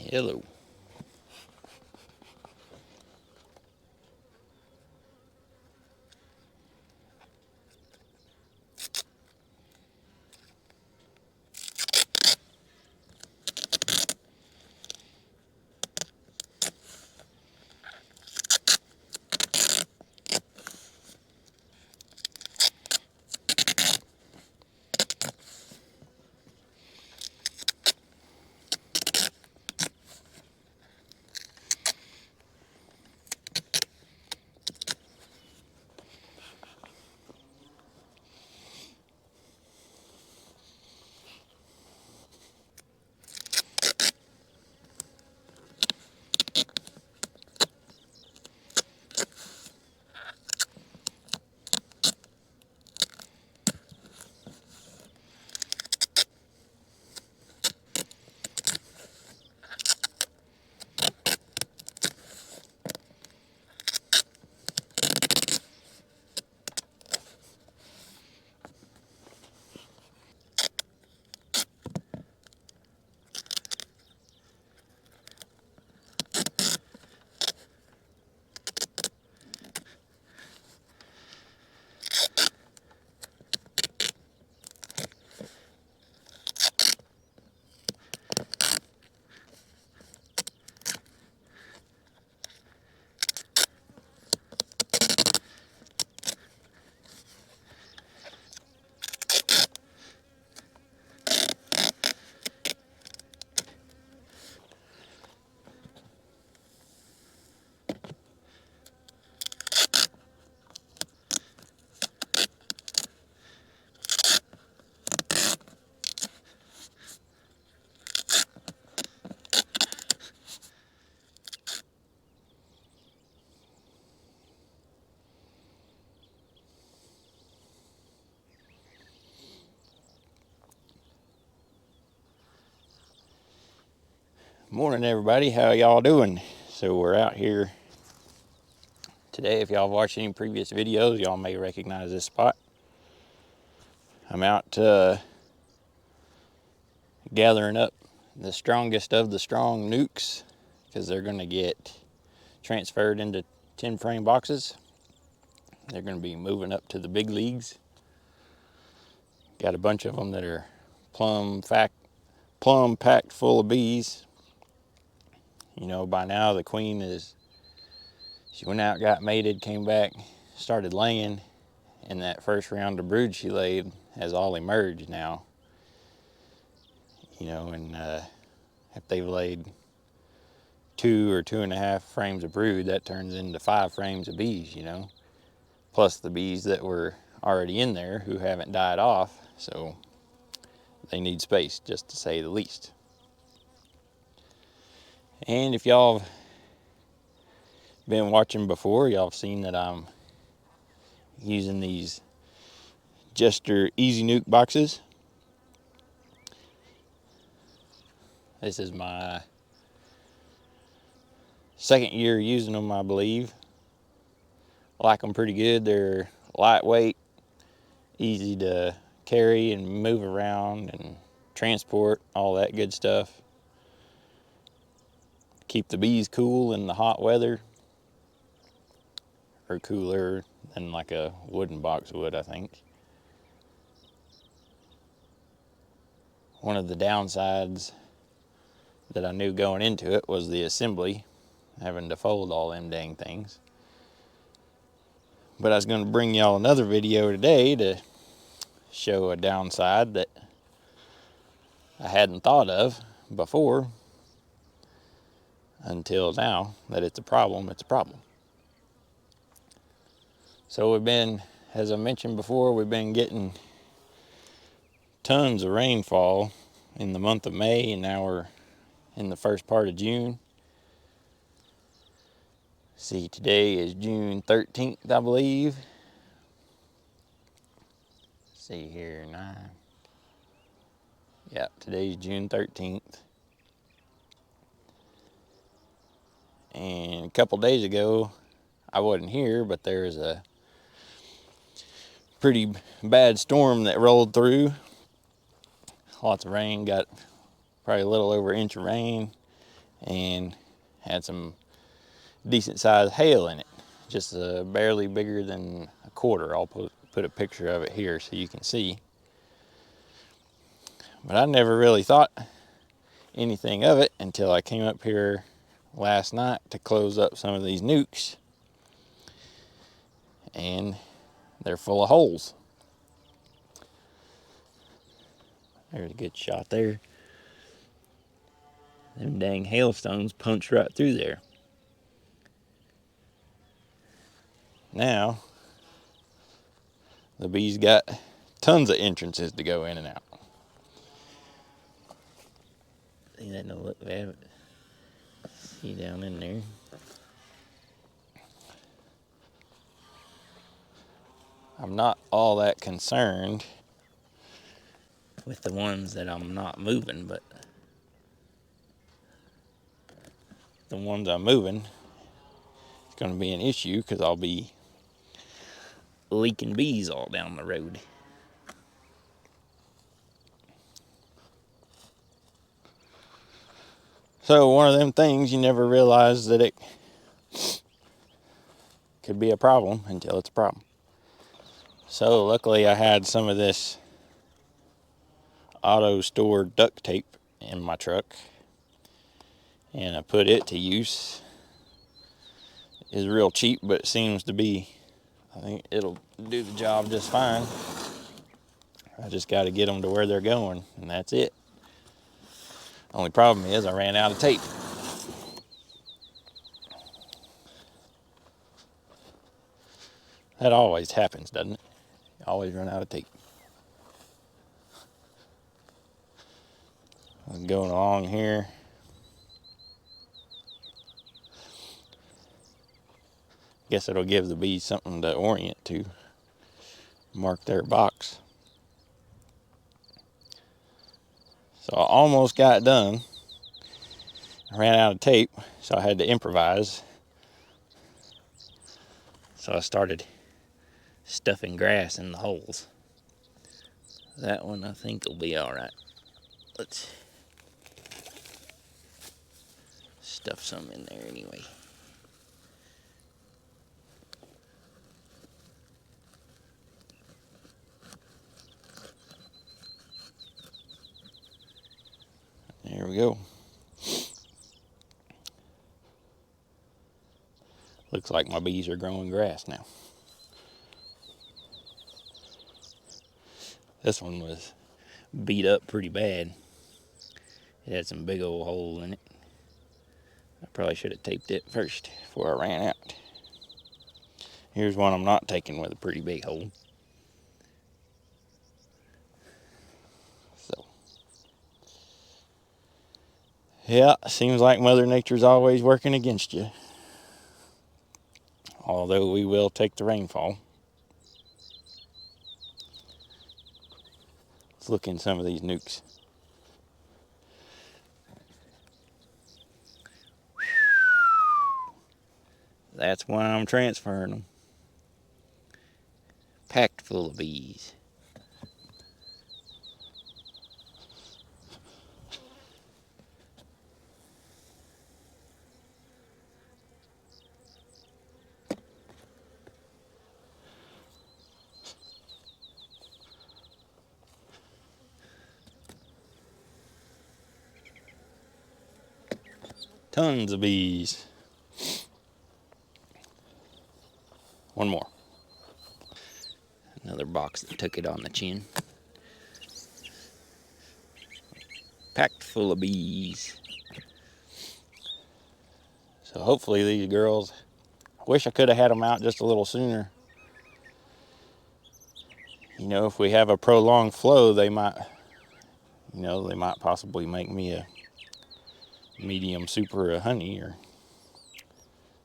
Hello. Morning, everybody. How y'all doing? So we're out here today. If y'all watched any previous videos, y'all may recognize this spot. I'm out gathering up the strongest of the strong nukes because they're going to get transferred into 10 frame boxes. They're going to be moving up to the big leagues. Got a bunch of them that are plumb packed full of bees. You know, by now the queen she went out, got mated, came back, started laying, and that first round of brood she laid has all emerged now. You know, and if they've laid 2 or 2.5 frames of brood, that turns into 5 frames of bees, you know, plus the bees that were already in there who haven't died off, so they need space, just to say the least. And if y'all have been watching before, y'all have seen that I'm using these Jester Easy Nuke boxes. This is my second year using them, I believe. I like them pretty good. They're lightweight, easy to carry and move around and transport, all that good stuff. Keep the bees cool in the hot weather, or cooler than like a wooden box would, I think. One of the downsides that I knew going into it was the assembly, having to fold all them dang things. But I was going to bring y'all another video today to show a downside that I hadn't thought of before until now, that it's a problem. So we've been, as I mentioned before, we've been getting tons of rainfall in the month of May, and now we're in the first part of June. See, today is June 13th, I believe. See here, 9. Yeah, today's June 13th. And a couple days ago, I wasn't here, but there was a pretty bad storm that rolled through. Lots of rain, got probably a little over an inch of rain. and had some decent sized hail in it, just barely bigger than a quarter. I'll put a picture of it here so you can see. But I never really thought anything of it until I came up here last night to close up some of these nukes, and they're full of holes. There's a good shot there. Them dang hailstones punched right through there. Now, the bees got tons of entrances to go in and out. See that? No, look, they have it. See down in there. I'm not all that concerned with the ones that I'm not moving, but the ones I'm moving, it's going to be an issue because I'll be leaking bees all down the road. So one of them things, you never realize that it could be a problem until it's a problem. So luckily I had some of this auto store duct tape in my truck, and I put it to use. It's real cheap, but it seems to be, I think it'll do the job just fine. I just got to get them to where they're going, and that's it. Only problem is I ran out of tape. That always happens, doesn't it? You always run out of tape. I'm going along here. Guess it'll give the bees something to orient to, mark their box. So I almost got done. I ran out of tape, so I had to improvise. So I started stuffing grass in the holes. That one I think will be all right. Let's stuff some in there anyway. There we go. Looks like my bees are growing grass now. This one was beat up pretty bad. It had some big old hole in it. I probably should have taped it first before I ran out. Here's one I'm not taking with a pretty big hole. So, yeah, seems like Mother Nature's always working against you. Although we will take the rainfall. Let's look in some of these nukes. That's why I'm transferring them. Packed full of bees. Tons of bees. One more. Another box that took it on the chin. Packed full of bees. So hopefully these girls, I wish I could have had them out just a little sooner. You know, if we have a prolonged flow, they might, they might possibly make me a medium super of honey or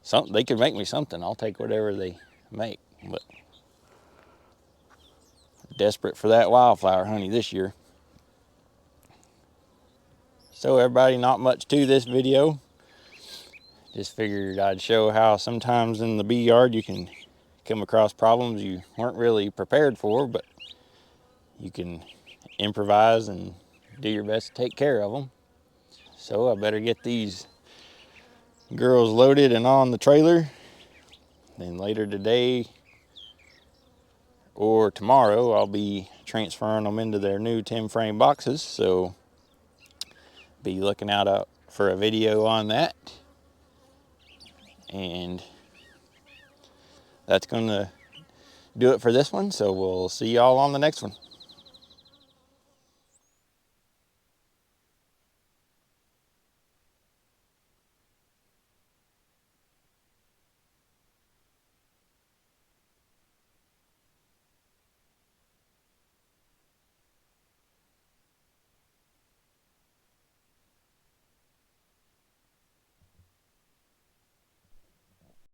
something. They could make me something. I'll take whatever they make, but desperate for that wildflower honey this year. So everybody, not much to this video. Just figured I'd show how sometimes in the bee yard you can come across problems you weren't really prepared for, but you can improvise and do your best to take care of them. So I better get these girls loaded and on the trailer. Then later today or tomorrow, I'll be transferring them into their new 10 frame boxes. So be looking out for a video on that. And that's going to do it for this one. So we'll see y'all on the next one.